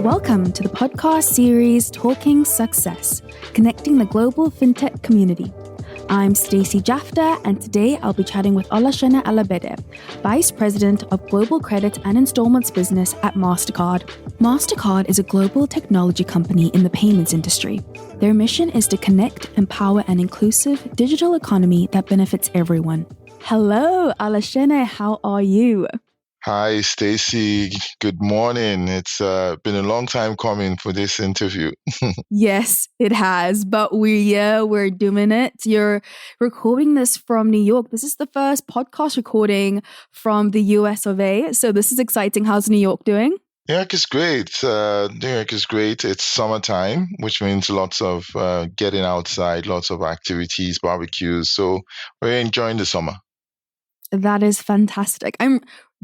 Welcome to the podcast series Talking Success, connecting the global FinTech community. I'm Stacey Jafta, and today I'll be chatting with Olaseni Alabede, Vice President of Global Credit and Installments Business at Mastercard. Mastercard is a global technology company in the payments industry. Their mission is to connect, empower an inclusive digital economy that benefits everyone. Hello, Olaseni, how are you? Hi, Stacey. Good morning. It's been a long time coming for this interview. Yes, it has, but we're doing it. You're recording this from New York. This is the first podcast recording from the US of A, so this is exciting. How's New York doing? New York is great. New York is great. It's summertime, which means lots of getting outside, lots of activities, barbecues. So we're enjoying the summer. That is fantastic. I'm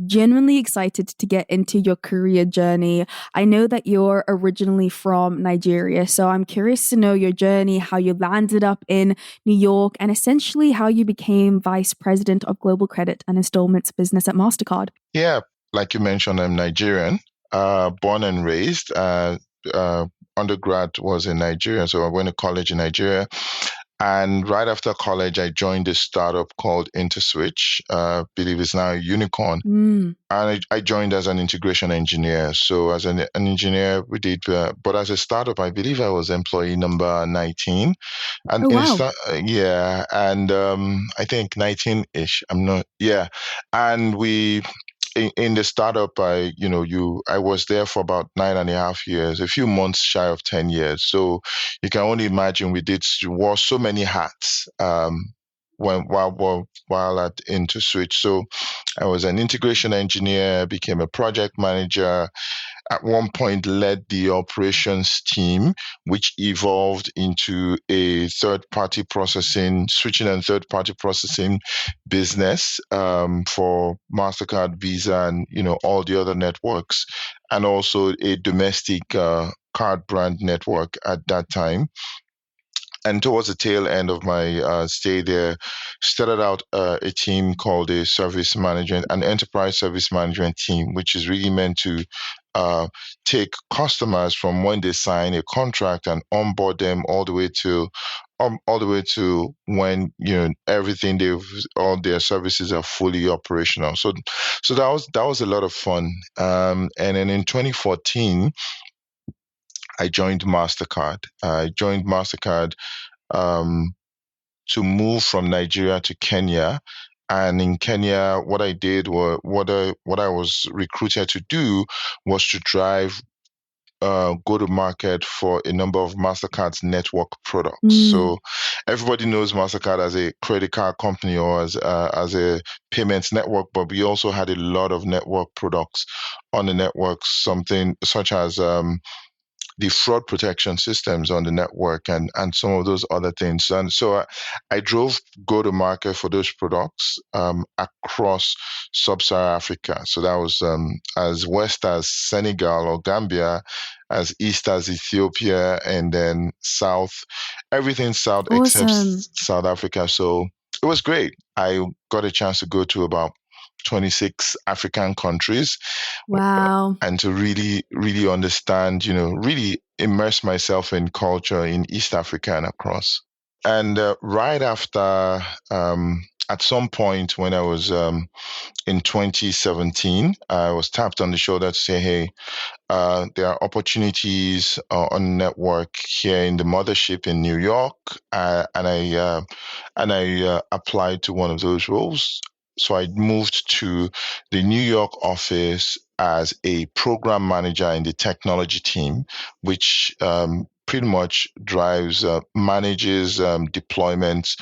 genuinely excited to get into your career journey. I know that you're originally from Nigeria, so I'm curious to know your journey, how you landed up in New York, and essentially how you became Vice President of Global Credit and Installments Business at Mastercard. Yeah, like you mentioned, I'm Nigerian, born and raised. Undergrad was in Nigeria, so I went to college in Nigeria. And right after college, I joined a startup called InterSwitch. I believe it's now a unicorn. And I joined as an integration engineer. So as an engineer, we did, but as a startup, I believe I was employee number 19. And I think 19-ish. And in the startup, I was there for about 9.5 years, a few months shy of 10 years. So you can only imagine we wore so many hats while at InterSwitch. So I was an integration engineer, became a project manager. At one point, led the operations team, which evolved into a third-party processing, switching and third-party processing business for Mastercard, Visa, and all the other networks, and also a domestic card brand network at that time. And towards the tail end of my stay there, started out a team called an enterprise service management team, which is really meant to take customers from when they sign a contract and onboard them all the way to when all their services are fully operational. So that was a lot of fun. And then in 2014. I joined Mastercard. To move from Nigeria to Kenya. And in Kenya, what I did was what I was recruited to do was to drive go-to-market for a number of Mastercard's network products. So everybody knows Mastercard as a credit card company or as a payments network, but we also had a lot of network products on the network, something such as the fraud protection systems on the network and some of those other things. And so I drove go-to-market for those products across sub-Saharan Africa. So that was as west as Senegal or Gambia, as east as Ethiopia, and then south, everything south except South Africa. So it was great. I got a chance to go to about 26 African countries. Wow. And to really, really understand, really immerse myself in culture in East Africa and across. And right after, at some point when I was in 2017, I was tapped on the shoulder to say, hey, there are opportunities on network here in the mothership in New York. And I applied to one of those roles. So I moved to the New York office as a program manager in the technology team, which pretty much manages deployments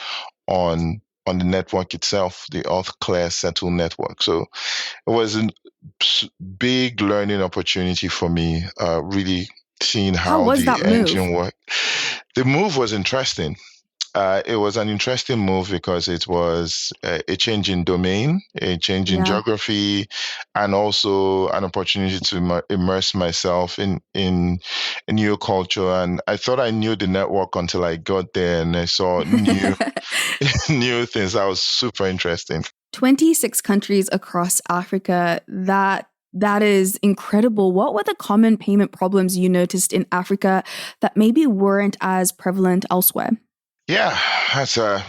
on the network itself, the Clear Settle network. So it was a big learning opportunity for me, really seeing how the engine worked. The move was interesting. It was an interesting move because it was a change in domain, a change in geography, and also an opportunity to immerse myself in new culture. And I thought I knew the network until I got there and I saw new new things. That was super interesting. 26 countries across Africa. That That is incredible. What were the common payment problems you noticed in Africa that maybe weren't as prevalent elsewhere? Yeah, that's a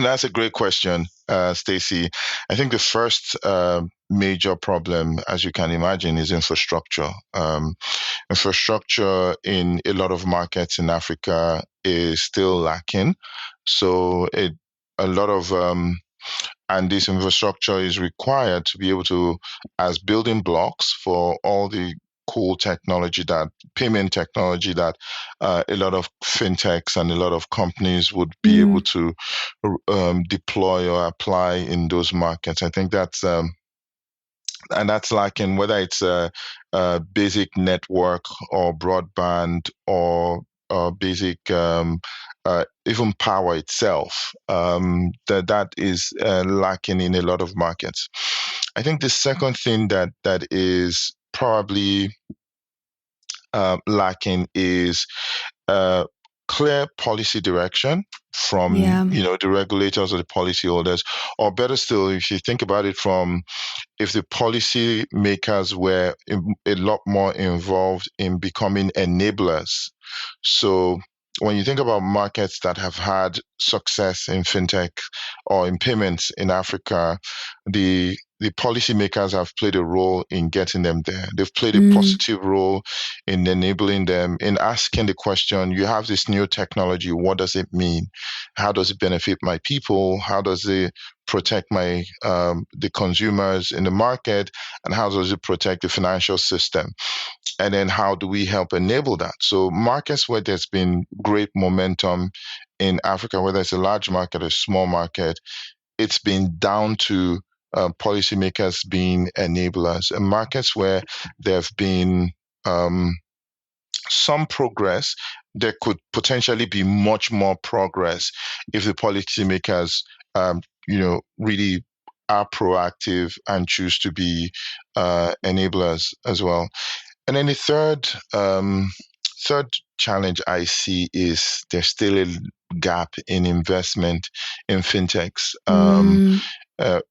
that's a great question, Stacey. I think the first major problem, as you can imagine, is infrastructure. Infrastructure in a lot of markets in Africa is still lacking. So a lot of and this infrastructure is required to be able to, as building blocks for all the cool technology that payment technology that a lot of fintechs and a lot of companies would be able Mm, to deploy or apply in those markets. I think that's lacking, whether it's a basic network or broadband or basic even power itself. That is lacking in a lot of markets. I think the second thing that is probably lacking is uh, clear policy direction from yeah. the regulators or the policyholders, or better still, if you think about it from if the policy makers were a lot more involved in becoming enablers. So when you think about markets that have had success in fintech or in payments in Africa, the policymakers have played a role in getting them there. They've played a Mm, positive role in enabling them, in asking the question, you have this new technology, what does it mean? How does it benefit my people? How does it protect my the consumers in the market, and how does it protect the financial system, and then how do we help enable that? So markets where there's been great momentum in Africa, whether it's a large market or a small market, it's been down to policymakers being enablers. And markets where there have been um, some progress, there could potentially be much more progress if the policymakers, really are proactive and choose to be enablers as well. And then the third challenge I see is there's still a gap in investment in fintechs. mm, Uh,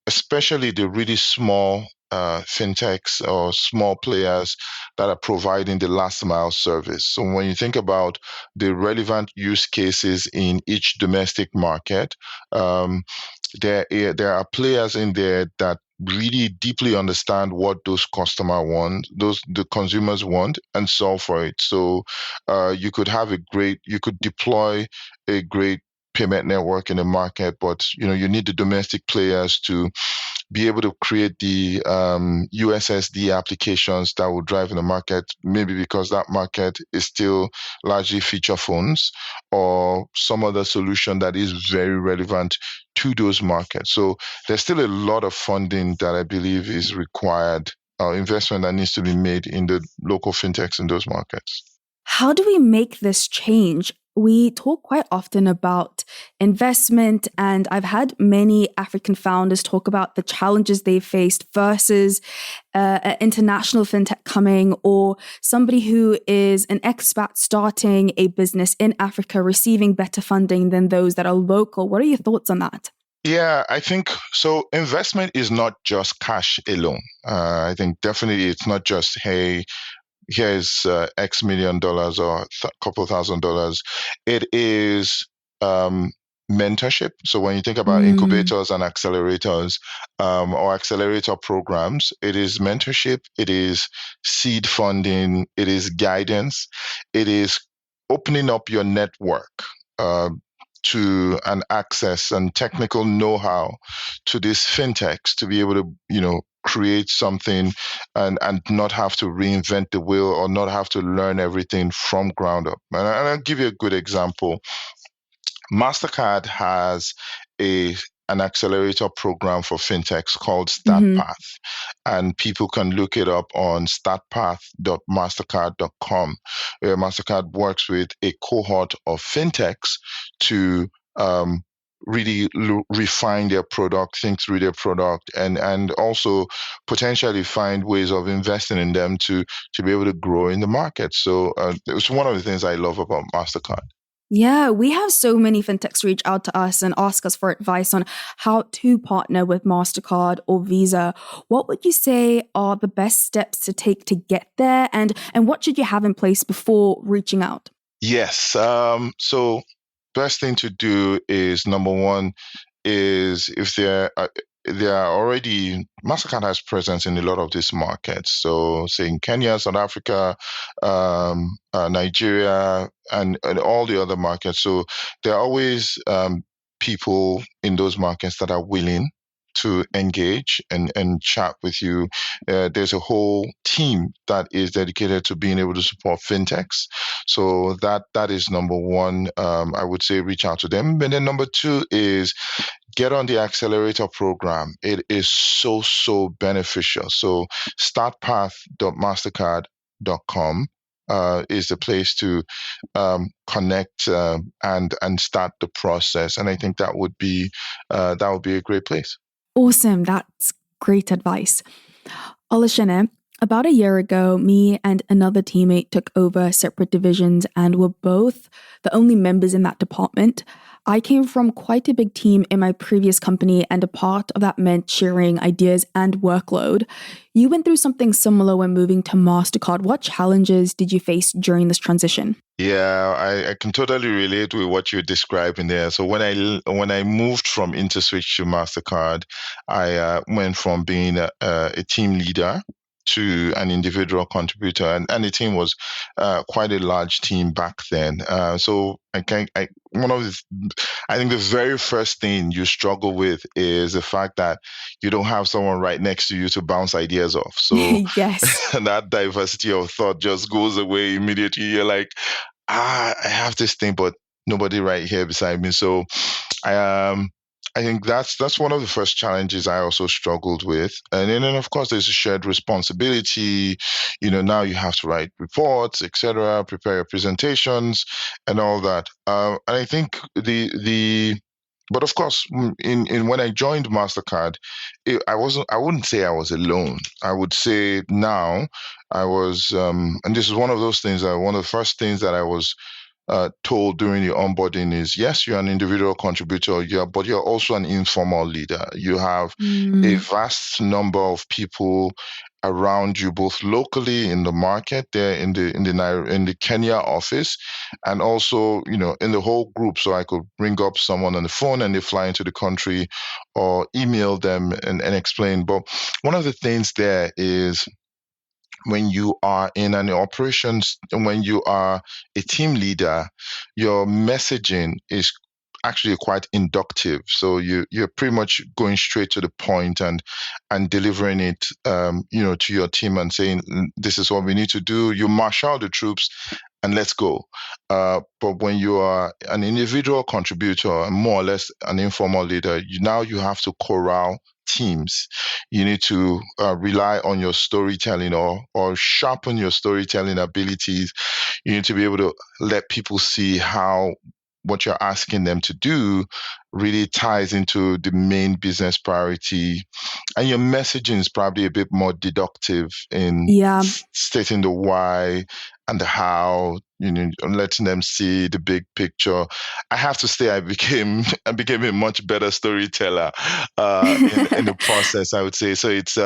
Especially the really small fintechs or small players that are providing the last mile service. So when you think about the relevant use cases in each domestic market, um, there are players in there that really deeply understand what those customer want, those the consumers want, and solve for it. So you could deploy a great payment network in the market, but you need the domestic players to be able to create the USSD applications that will drive in the market, maybe because that market is still largely feature phones or some other solution that is very relevant to those markets. So there's still a lot of funding that I believe is required, investment that needs to be made in the local fintechs in those markets. How do we make this change? We talk quite often about investment, and I've had many African founders talk about the challenges they've faced versus an international fintech coming, or somebody who is an expat starting a business in Africa receiving better funding than those that are local. What are your thoughts on that? Yeah, I think so. Investment is not just cash alone. I think definitely it's not just, hey, here's X million dollars or couple $1,000. It is mentorship. So when you think about Mm, incubators and accelerators or accelerator programs, it is mentorship, it is seed funding, it is guidance, it is opening up your network. Uh, to an access and technical know-how to these fintechs to be able to, create something and not have to reinvent the wheel or not have to learn everything from ground up. And I'll give you a good example. Mastercard has a an accelerator program for fintechs called mhm. StartPath, and people can look it up on startpath.mastercard.com, where Mastercard works with a cohort of fintechs to um, really refine their product, think through their product, and also potentially find ways of investing in them to be able to grow in the market. So it's one of the things I love about Mastercard. Yeah, we have so many fintechs reach out to us and ask us for advice on how to partner with Mastercard or Visa. What would you say are the best steps to take to get there, and what should you have in place before reaching out? Yes. So best thing to do is number one is if there are already Mastercard has presence in a lot of these markets. So say in Kenya, South Africa, Nigeria, and all the other markets. So there are always people in those markets that are willing to engage and chat with you. There's a whole team that is dedicated to being able to support fintechs. So that is number one. I would say reach out to them. And then number two is get on the accelerator program. It is so beneficial. So startpath.mastercard.com is the place to connect and start the process. And I think that would be a great place. Awesome. That's great advice. Olaseni, about a year ago, me and another teammate took over separate divisions and were both the only members in that department. I came from quite a big team in my previous company, and a part of that meant sharing ideas and workload. You went through something similar when moving to MasterCard. What challenges did you face during this transition? Yeah, I can totally relate with what you're describing there. So when I moved from InterSwitch to Mastercard, I went from being a team leader to an individual contributor, and the team was quite a large team back then. So one of the, I think the very first thing you struggle with is the fact that you don't have someone right next to you to bounce ideas off. So Yes. that diversity of thought just goes away immediately. You're like, I have this thing, but nobody right here beside me. So I I think that's one of the first challenges I also struggled with. And then of course there's a shared responsibility. Now you have to write reports, etc., prepare your presentations and all that. And I think the but of course, in when I joined Mastercard, I wouldn't say I was alone. I would say now I was, and this is one of those things that one of the first things that I was told during the onboarding is yes, you're an individual contributor, but you're also an informal leader. You have a Mm, vast number of people around you, both locally in the market there in the Kenya office, and also in the whole group. So I could ring up someone on the phone and they fly into the country, or email them and explain. But one of the things there is when you are in an operations, when you are a team leader, your messaging is actually quite inductive. So you're pretty much going straight to the point and delivering it, to your team and saying, this is what we need to do. You marshal the troops and let's go. But when you are an individual contributor and more or less an informal leader, you have to corral teams. You need to rely on your storytelling, or sharpen your storytelling abilities. You need to be able to let people see how what you're asking them to do really ties into the main business priority. And your messaging is probably a bit more deductive in yeah. stating the why and the how, and letting them see the big picture. I have to say I became a much better storyteller in the process, I would say. So it's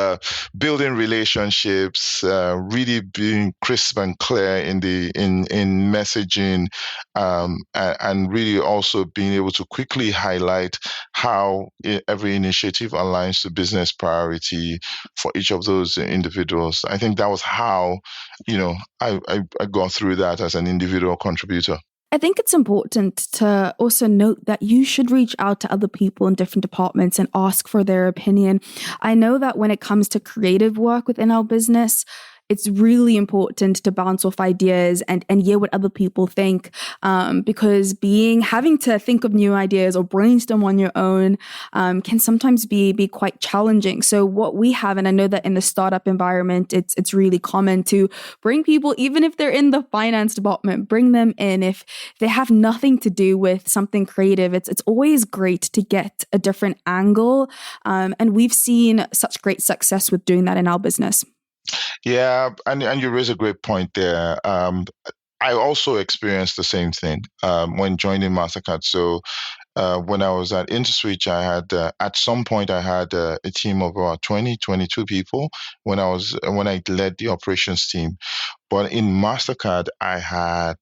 building relationships, really being crisp and clear in messaging, and really also being able to quickly highlight how every initiative aligns to business priority for each of those individuals. I think that was how, I got through that as an individual contributor. I think it's important to also note that you should reach out to other people in different departments and ask for their opinion. I know that when it comes to creative work within our business, it's really important to bounce off ideas and hear what other people think, because having to think of new ideas or brainstorm on your own can sometimes be quite challenging. So what we have, and I know that in the startup environment, it's really common to bring people, even if they're in the finance department, bring them in if they have nothing to do with something creative. It's always great to get a different angle, and we've seen such great success with doing that in our business. Yeah, and you raise a great point there. I also experienced the same thing when joining Mastercard. So when I was at InterSwitch, I had at some point I had a team of about 20, 22 people when I led the operations team. But in Mastercard, I had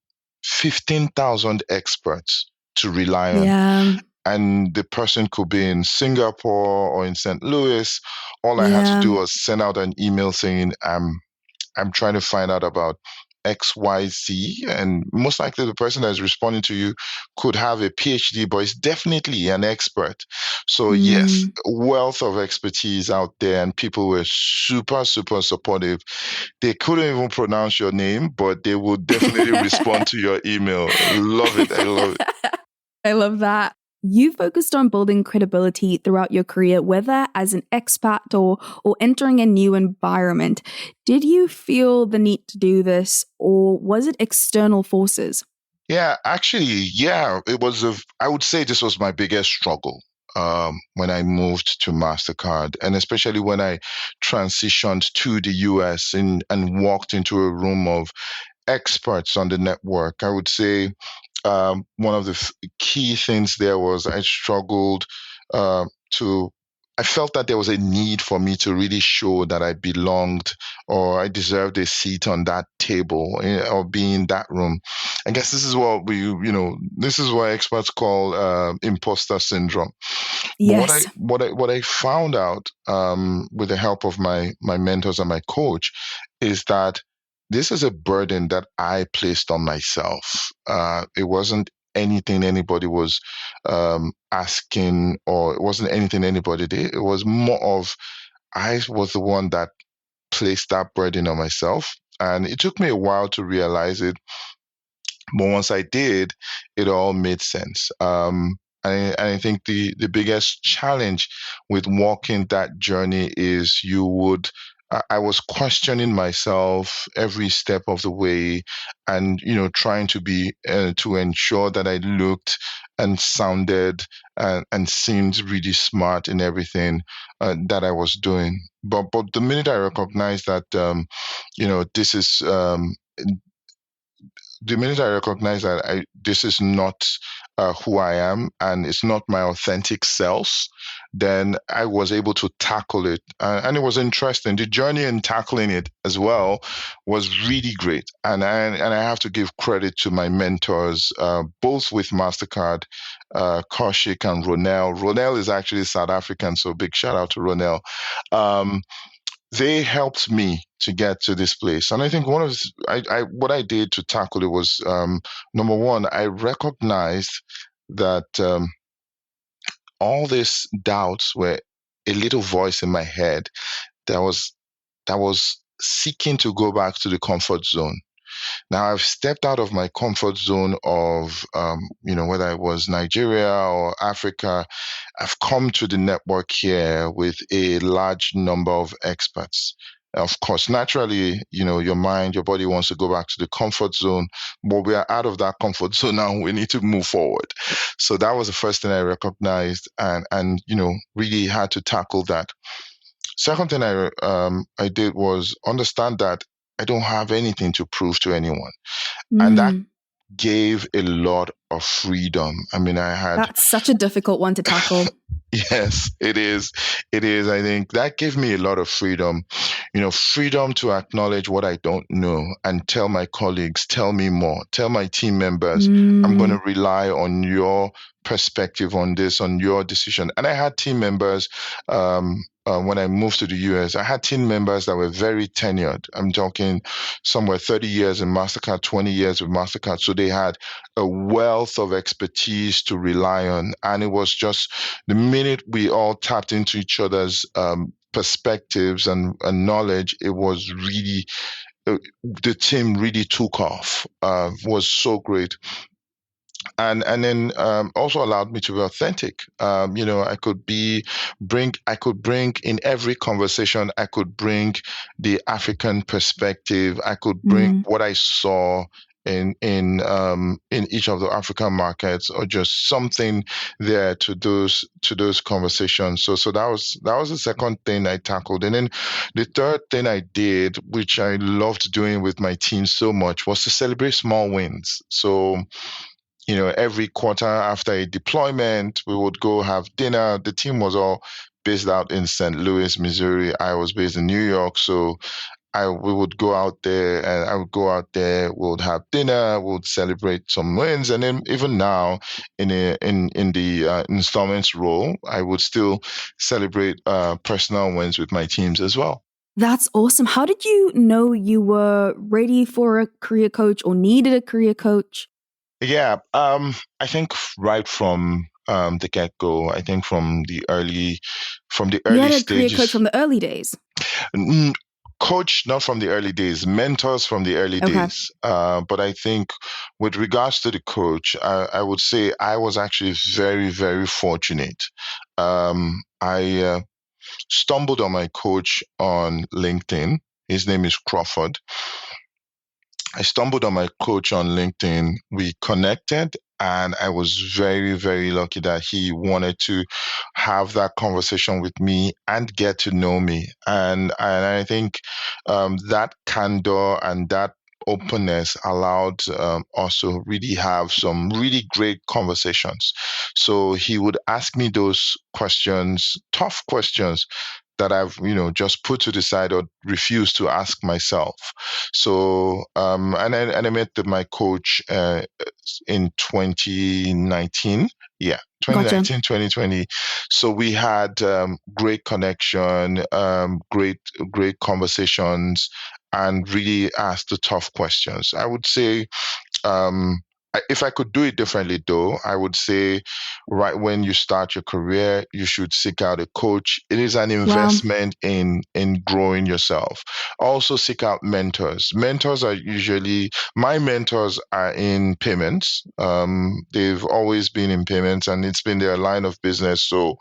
15,000 experts to rely on. Yeah. And the person could be in Singapore or in St. Louis. All I had to Yeah. do was send out an email saying, I'm trying to find out about XYZ. And most likely the person that's responding to you could have a PhD, but is definitely an expert. So yes, Mm. wealth of expertise out there, and people were super, super supportive. They couldn't even pronounce your name, but they would definitely respond to your email. Love it. I love it. I love that. You focused on building credibility throughout your career, whether as an expat or entering a new environment. Did you feel the need to do this, or was it external forces? Yeah, actually, yeah, I would say this was my biggest struggle when I moved to MasterCard, and especially when I transitioned to the US and walked into a room of experts on the network. I would say one of the key things there was I struggled to. I felt that there was a need for me to really show that I belonged or I deserved a seat on that table or be in that room. I guess this is what this is what experts call imposter syndrome. But Yes. what I found out with the help of my mentors and my coach is that this is a burden that I placed on myself. It wasn't anything anybody was asking, or it wasn't anything anybody did. It was more of I was the one that placed that burden on myself. And it took me a while to realize it, but once I did, it all made sense. And I think the biggest challenge with walking that journey is I was questioning myself every step of the way, and trying to ensure that I looked and sounded and seemed really smart in everything that I was doing. But the minute I recognized that this is the minute I recognize that this is not who I am and it's not my authentic self, then I was able to tackle it. And it was interesting. The journey in tackling it as well was really great. And I have to give credit to my mentors, both with MasterCard, Kaushik and Ronel. Ronel is actually South African, so big shout out to Ronel. Um, they helped me to get to this place. And I think what I did to tackle it was number one, I recognized that all these doubts were a little voice in my head that was seeking to go back to the comfort zone. Now I've stepped out of my comfort zone of, whether it was Nigeria or Africa. I've come to the network here with a large number of experts. Of course, naturally, your body wants to go back to the comfort zone, but we are out of that comfort zone now. We need to move forward. So that was the first thing I recognized, and really had to tackle that. Second thing I did was understand that I don't have anything to prove to anyone. And that Mm. gave a lot of freedom. I mean, I had, That's such a difficult one to tackle. yes, it is. It is. I think that gave me a lot of freedom, freedom to acknowledge what I don't know and tell my colleagues, tell me more, tell my team members, I'm going to Mm. rely on your perspective on this, on your decision. And I had team members, when I moved to the US, I had team members that were very tenured. I'm talking somewhere 30 years in MasterCard, 20 years with MasterCard. So they had a wealth of expertise to rely on. And it was just the minute we all tapped into each other's perspectives and knowledge, it was really, the team really took off, was so great. And then also allowed me to be authentic. I could bring in every conversation, I could bring the African perspective, I could bring Mm. what I saw in each of the African markets, or just something there to those conversations. So that was the second thing I tackled. And then the third thing I did, which I loved doing with my team so much, was to celebrate small wins. So every quarter after a deployment, we would go have dinner. The team was all based out in St. Louis, Missouri. I was based in New York, so we would go out there, and I would go out there. We would have dinner. We would celebrate some wins, and then even now, in the installments role, I would still celebrate personal wins with my teams as well. That's awesome. How did you know you were ready for a career coach or needed a career coach? Yeah, I think right from the get-go. I think from the early You had a career coach stages. from the early days. Coach, not from the early days, mentors from the early Okay. days. But I think with regards to the coach, I would say I was actually very, very fortunate. I stumbled on my coach on LinkedIn. His name is Crawford. I stumbled on my coach on LinkedIn. We connected, and I was very, very lucky that he wanted to have that conversation with me and get to know me. And I think that candor and that openness allowed us to really have some really great conversations. So he would ask me those questions, tough questions that I've, just put to the side or refused to ask myself. So, and I met my coach in 2019. Yeah, Gotcha. 2019, 2020. So we had great connection, great conversations, and really asked the tough questions. I would say, um, if I could do it differently, though, I would say right when you start your career, you should seek out a coach. It is an Wow. investment in growing yourself. Also, seek out mentors. Mentors are usually my mentors are in payments. They've always been in payments, and it's been their line of business. So,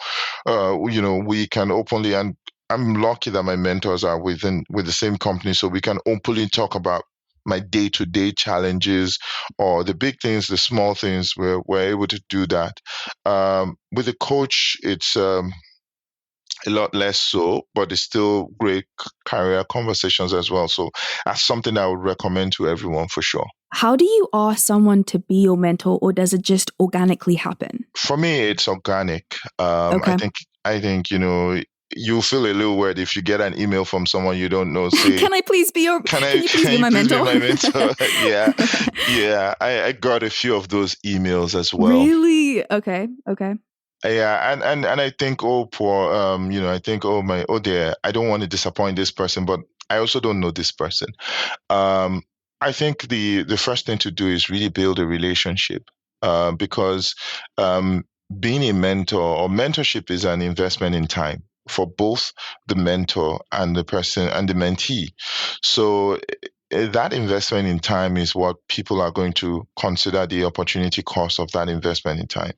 we can openly, and I'm lucky that my mentors are with the same company, so we can openly talk about my day-to-day challenges, or the big things, the small things. We're able to do that. With a coach, it's a lot less so, but it's still great career conversations as well. So that's something I would recommend to everyone for sure. How do you ask someone to be your mentor, or does it just organically happen? For me, it's organic. Okay. I think you feel a little weird if you get an email from someone you don't know. Say, Can I please be your? can Can I you please can be you my please be mentor? my mentor? Yeah, yeah. I got a few of those emails as well. Really? Okay. Okay. Yeah, and I think, oh poor, I think, oh dear, I don't want to disappoint this person, but I also don't know this person. Um, I think the first thing to do is really build a relationship, because um, being a mentor or mentorship is an investment in time for both the mentor and the person and the mentee. So that investment in time is what people are going to consider the opportunity cost of that investment in time,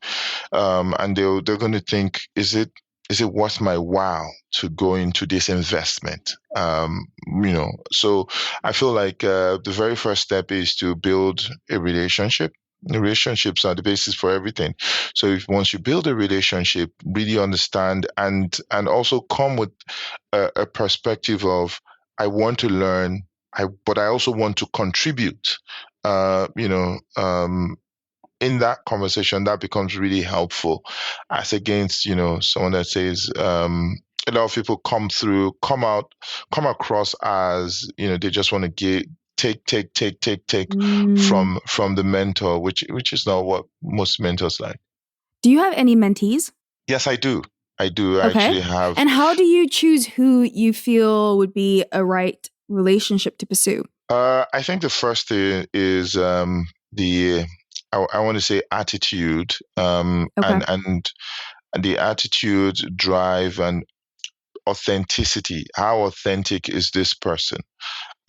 and they're going to think, is it worth my while to go into this investment? So I feel like the very first step is to build a relationship. The relationships are the basis for everything. So if once you build a relationship, really understand and also come with a perspective of, I want to learn, but I also want to contribute. Uh, you know, um, in that conversation, that becomes really helpful, as against someone that says, a lot of people come across as, they just want to get take Mm. from the mentor, which is not what most mentors like. Do you have any mentees? Yes, I Okay. actually have. And how do you choose who you feel would be a right relationship to pursue? I think the first thing is the I want to say attitude, Okay. and the attitude, drive, and authenticity. How authentic is this person?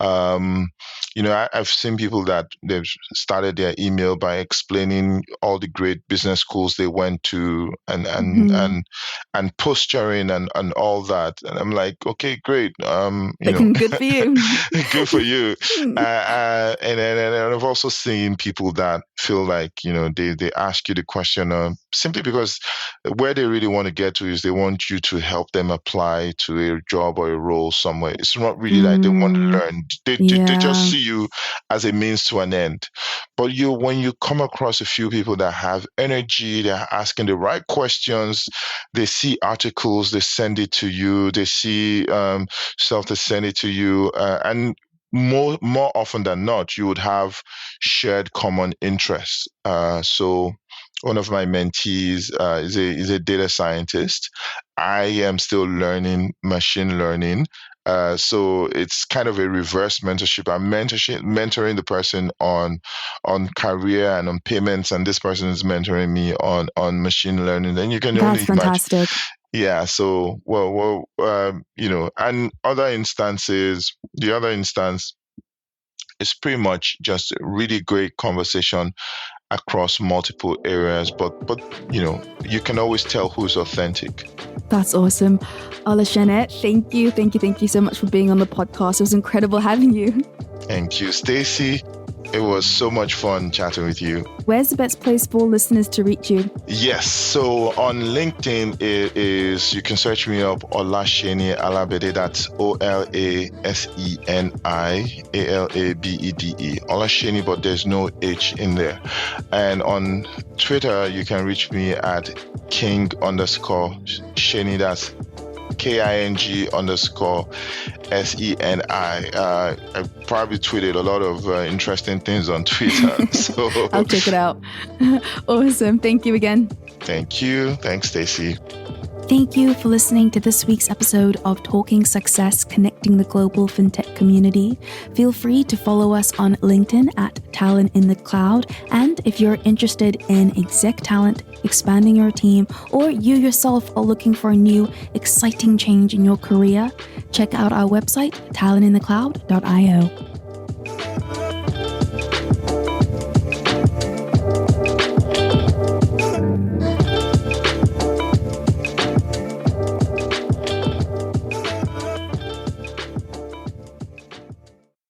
I've seen people that they've started their email by explaining all the great business schools they went to and posturing and all that. And I'm like, okay, great. Good for you. Good for you. And I've also seen people that feel like, they ask you the question simply because where they really want to get to is they want you to help them apply to a job or a role somewhere. It's not really like they want to learn. They just see you as a means to an end. But when you come across a few people that have energy, they're asking the right questions, they see articles, they send it to you, they see stuff, they send it to you, and more often than not, you would have shared common interests. So one of my mentees is a data scientist. I am still learning machine learning. So it's kind of a reverse mentorship. I'm mentoring the person on career and on payments, and this person is mentoring me on machine learning. Then you can only That's fantastic. Yeah. So, and the other instance is pretty much just a really great conversation across multiple areas, but you can always tell who's authentic. That's awesome. Olaseni, thank you so much for being on the podcast. It was incredible having you. Thank you, Stacey. It was so much fun chatting with you. Where's the best place for listeners to reach you? Yes, so on LinkedIn you can search me up, Olaseni Alabede. That's OLASENI ALABEDE. Olaseni, but there's no H in there. And on Twitter, you can reach me at King_Sheni. That's KING_SENI. I probably tweeted a lot of interesting things on Twitter. So I'll check it out. Awesome. Thank you again. Thank you. Thanks, Stacey. Thank you for listening to this week's episode of Talking Success, Connecting the Global FinTech Community. Feel free to follow us on LinkedIn at Talent in the Cloud. And if you're interested in exec talent, expanding your team, or you yourself are looking for a new, exciting change in your career, check out our website, talentinthecloud.io.